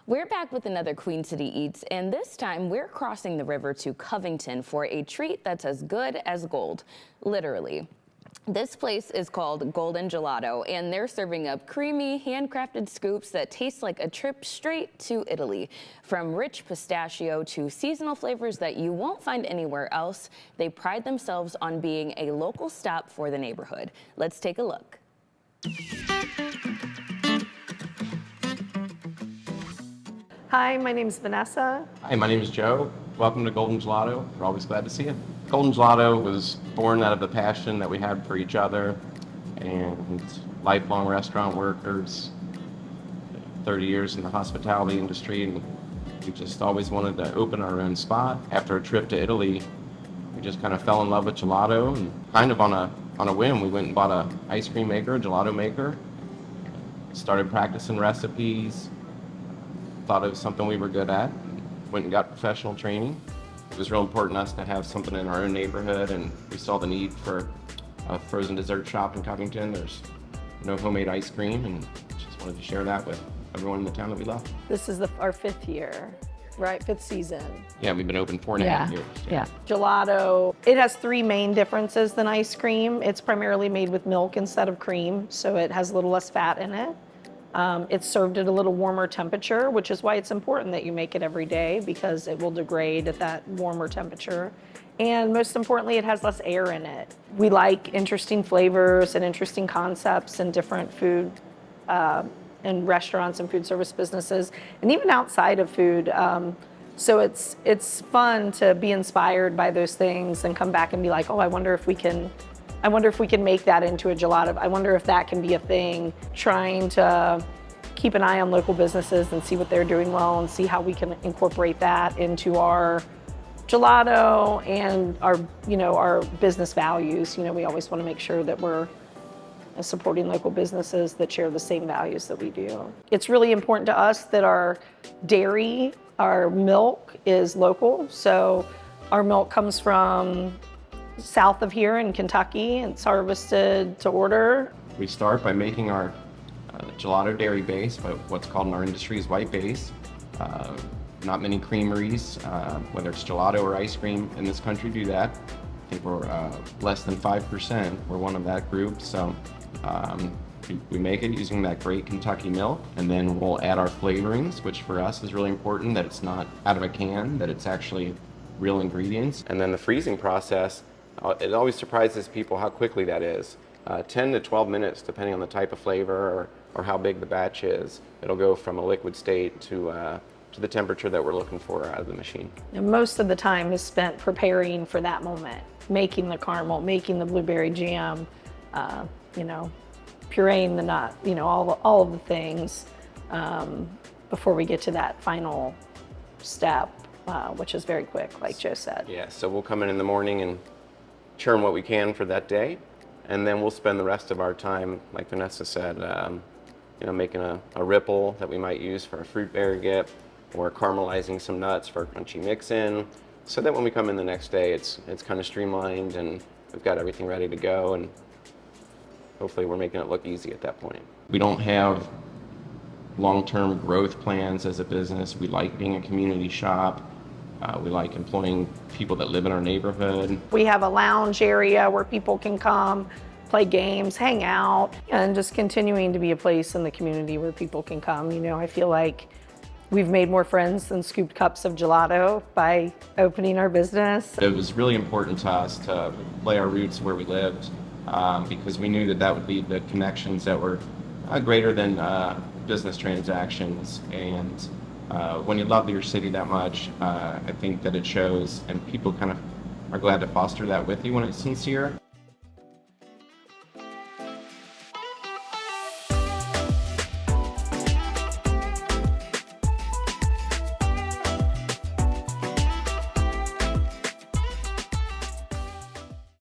We're back with another Queen City Eats, and this time we're crossing the river to Covington for a treat that's as good as gold, literally. This place is called Golden Gelato, and they're serving up creamy, handcrafted scoops that taste like a trip straight to Italy. From rich pistachio to seasonal flavors that you won't find anywhere else, they pride themselves on being a local stop for the neighborhood. Let's take a look. Hi, my name is Vanessa. Hi, my name is Joe. Welcome to Golden Gelato. We're always glad to see you. Golden Gelato was born out of the passion that we had for each other and lifelong restaurant workers, 30 years in the hospitality industry, and we just always wanted to open our own spot. After a trip to Italy, we just kind of fell in love with gelato, and kind of on a whim, we went and bought an ice cream maker, a gelato maker, started practicing recipes, thought it was something we were good at, went and got professional training. It was real important to us to have something in our own neighborhood, and we saw the need for a frozen dessert shop in Covington. There's no homemade ice cream, and just wanted to share that with everyone in the town that we love. This is our 5th year, right? 5th season. Yeah, we've been open 4.5 years. Yeah. Gelato, it has 3 main differences than ice cream. It's primarily made with milk instead of cream, so it has a little less fat in it. It's served at a little warmer temperature, which is why it's important that you make it every day, because it will degrade at that warmer temperature. And most importantly, it has less air in it. We like interesting flavors and interesting concepts in different food and restaurants and food service businesses, and even outside of food. So it's fun to be inspired by those things and come back and be like, oh, I wonder if we can make that into a gelato. I wonder if that can be a thing. Trying to keep an eye on local businesses and see what they're doing well and see how we can incorporate that into our gelato and our business values. We always want to make sure that we're supporting local businesses that share the same values that we do. It's really important to us that our dairy, our milk is local. So our milk comes from south of here in Kentucky, and it's harvested to order. We start by making our gelato dairy base, but what's called in our industry is white base. Not many creameries, whether it's gelato or ice cream in this country, do that. I think we're less than 5%. We're one of that group. So we make it using that great Kentucky milk, and then we'll add our flavorings, which for us is really important, that it's not out of a can, that it's actually real ingredients. And then the freezing process, it always surprises people how quickly that is. 10 to 12 minutes, depending on the type of flavor or how big the batch is. It'll go from a liquid state to the temperature that we're looking for out of the machine. And most of the time is spent preparing for that moment, making the caramel, making the blueberry jam, pureeing the nut, all of the things before we get to that final step, which is very quick, like Joe said. Yeah, so we'll come in the morning and churn what we can for that day, and then we'll spend the rest of our time, like Vanessa said, making a ripple that we might use for a fruit baguette, or caramelizing some nuts for a crunchy mix-in, so that when we come in the next day, it's kind of streamlined and we've got everything ready to go, and hopefully we're making it look easy at that point. We don't have long-term growth plans as a business. We like being a community shop. We like employing people that live in our neighborhood. We have a lounge area where people can come, play games, hang out, and just continuing to be a place in the community where people can come. I feel like we've made more friends than scooped cups of gelato by opening our business. It was really important to us to lay our roots where we lived, because we knew that would be the connections that were greater than business transactions. And when you love your city that much, I think that it shows, and people kind of are glad to foster that with you when it's sincere.